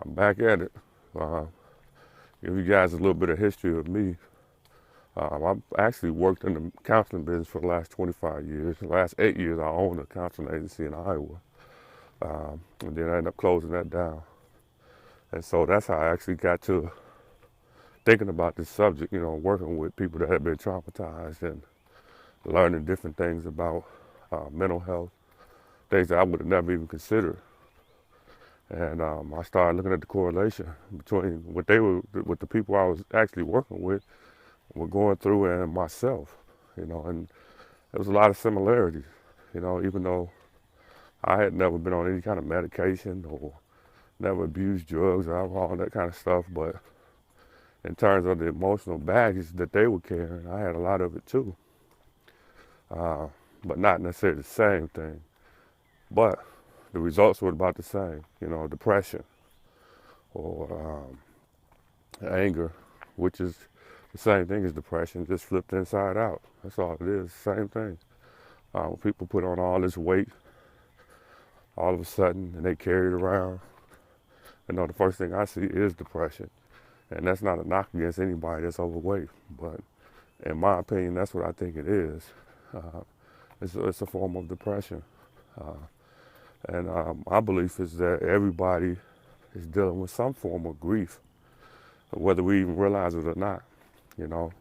I'm back at it. Give you guys a little bit of history of me. I've actually worked in the counseling business for the last 25 years. The last 8 years, I owned a counseling agency in Iowa. And then I ended up closing that down. And so that's how I actually got to thinking about this subject, working with people that have been traumatized and learning different things about mental health, things that I would have never even considered. And I started looking at the correlation between what the people I was actually working with were going through and myself, and there was a lot of similarities, even though I had never been on any kind of medication or never abused drugs or alcohol and that kind of stuff. But in terms of the emotional baggage that they were carrying, I had a lot of it too, uh, but not necessarily the same thing. But the results were about the same, depression or anger, which is the same thing as depression, just flipped inside out. That's all it is, same thing. When people put on all this weight all of a sudden and they carry it around, the first thing I see is depression. And that's not a knock against anybody that's overweight, but in my opinion, that's what I think it is. Uh, it's a form of depression. And my belief is that everybody is dealing with some form of grief, whether we even realize it or not. You know,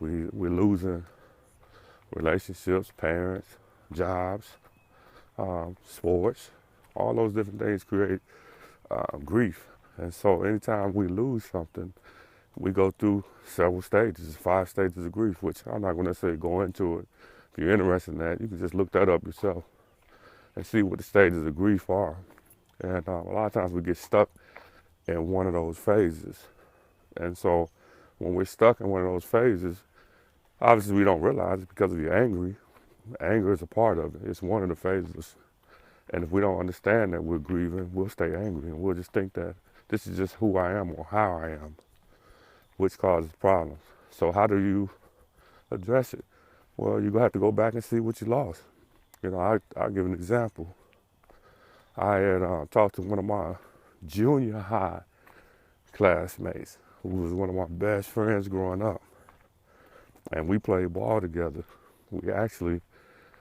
we're losing relationships, parents, jobs, sports, all those different things create grief. And so anytime we lose something, we go through several stages, 5 stages of grief, which I'm not going to necessarily go into it. If you're interested in that, you can just look that up yourself and see what the stages of grief are. And a lot of times we get stuck in one of those phases. And so when we're stuck in one of those phases, obviously we don't realize it because we're angry. Anger is a part of it. It's one of the phases. And if we don't understand that we're grieving, we'll stay angry and we'll just think that this is just who I am or how I am, which causes problems. So how do you address it? Well, you're gonna have to go back and see what you lost. I'll give an example. I had talked to one of my junior high classmates who was one of my best friends growing up. And we played ball together. We actually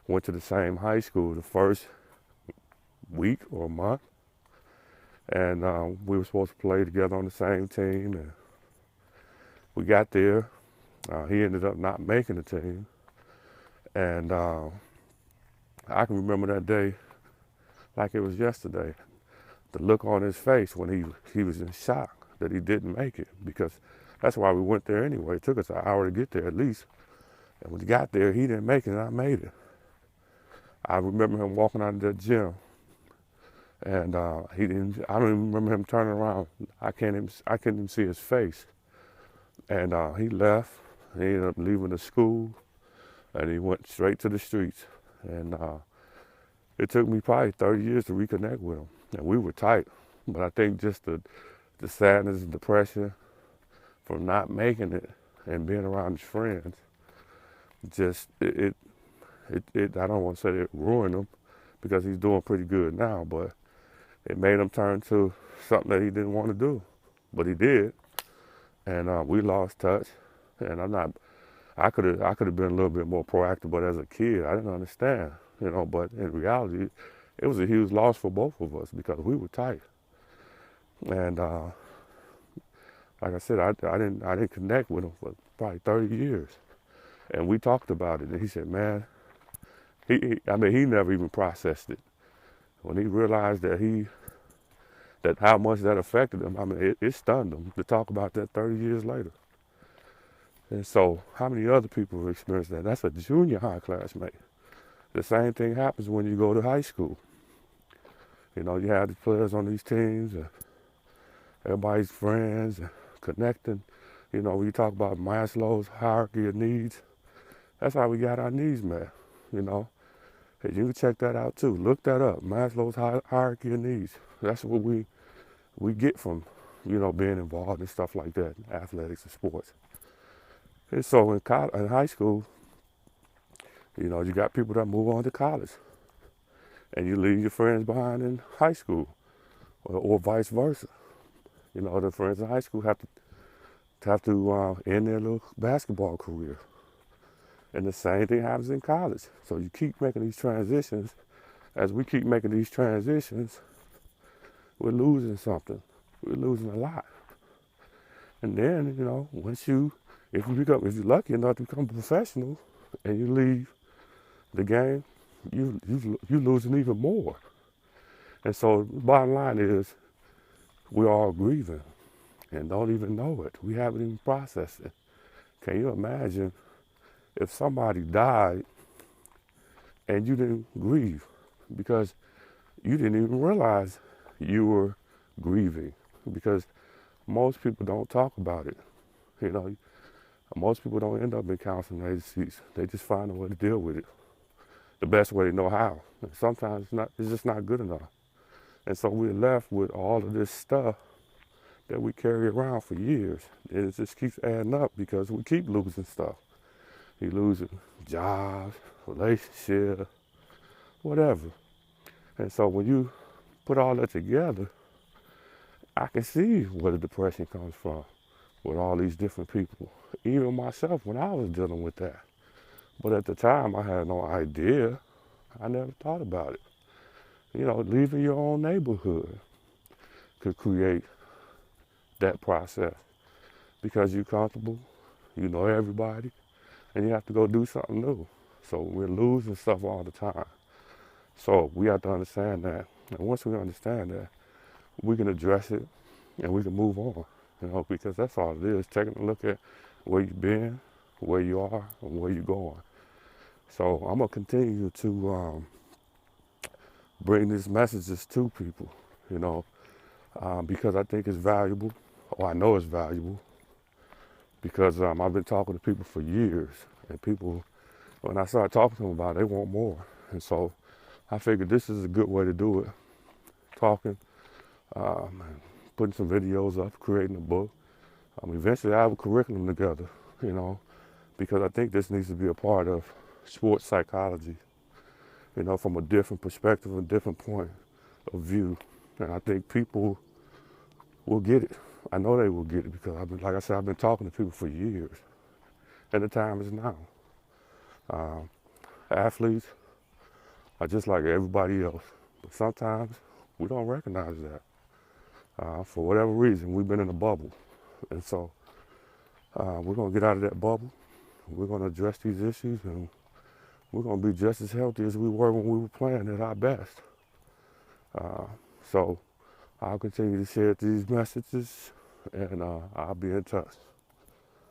went to the same high school the first week or month. And we were supposed to play together on the same team. And we got there. He ended up not making the team. And I can remember that day like it was yesterday. The look on his face when he was in shock that he didn't make it, because that's why we went there anyway. It took us an hour to get there at least. And when he got there, he didn't make it and I made it. I remember him walking out of the gym and I don't even remember him turning around. I couldn't even see his face. And he left. He ended up leaving the school and he went straight to the streets. And it took me probably 30 years to reconnect with him. And we were tight. But I think just the sadness and depression from not making it and being around his friends, just I don't want to say it ruined him because he's doing pretty good now, but it made him turn to something that he didn't want to do. But he did. And we lost touch. And I could have been a little bit more proactive, but as a kid, I didn't understand, but in reality, it was a huge loss for both of us because we were tight. And like I said, I didn't connect with him for probably 30 years. And we talked about it, and he said, man, he never even processed it. When he realized that how much that affected him, it stunned him to talk about that 30 years later. And so how many other people have experienced that? That's a junior high classmate. The same thing happens when you go to high school. You have the players on these teams, and everybody's friends, and connecting. When you talk about Maslow's hierarchy of needs, that's how we got our needs met, And you can check that out too. Look that up, Maslow's hierarchy of needs. That's what we get from, being involved in stuff like that, athletics and sports. And so in high school, you got people that move on to college. And you leave your friends behind in high school. or vice versa. You know, the friends in high school have to end their little basketball career. And the same thing happens in college. So you keep making these transitions. As we keep making these transitions, we're losing something. We're losing a lot. And then, you know, if you're lucky enough to become a professional and you leave the game, you losing even more. And so the bottom line is we're all grieving and don't even know it. We haven't even processed it. Can you imagine if somebody died and you didn't grieve because you didn't even realize you were grieving? Because most people don't talk about it. You know, most people don't end up in counseling agencies. They just find a way to deal with it the best way they know how. And sometimes it's just not good enough. And so we're left with all of this stuff that we carry around for years. And it just keeps adding up because we keep losing stuff. You're losing jobs, relationships, whatever. And so when you put all that together, I can see where the depression comes from with all these different people. Even myself when I was dealing with that. But at the time, I had no idea. I never thought about it. You know, leaving your own neighborhood could create that process because you're comfortable, you know everybody, and you have to go do something new. So we're losing stuff all the time. So we have to understand that. And once we understand that, we can address it and we can move on, you know, because that's all it is, taking a look at where you've been, where you are, and where you're going. So I'm going to continue to bring these messages to people, you know, because I think it's valuable, or I know it's valuable, because I've been talking to people for years, and people, when I start talking to them about it, they want more. And so I figured this is a good way to do it, talking, and putting some videos up, creating a book. Eventually I have a curriculum together, you know, because I think this needs to be a part of sports psychology, you know, from a different perspective, a different point of view. And I think people will get it. I know they will get it because like I said, I've been talking to people for years, and the time is now. Athletes are just like everybody else, but sometimes we don't recognize that. For whatever reason, we've been in a bubble, and so we're gonna get out of that bubble. We're gonna address these issues, and we're gonna be just as healthy as we were when we were playing at our best. So I'll continue to share these messages, and I'll be in touch.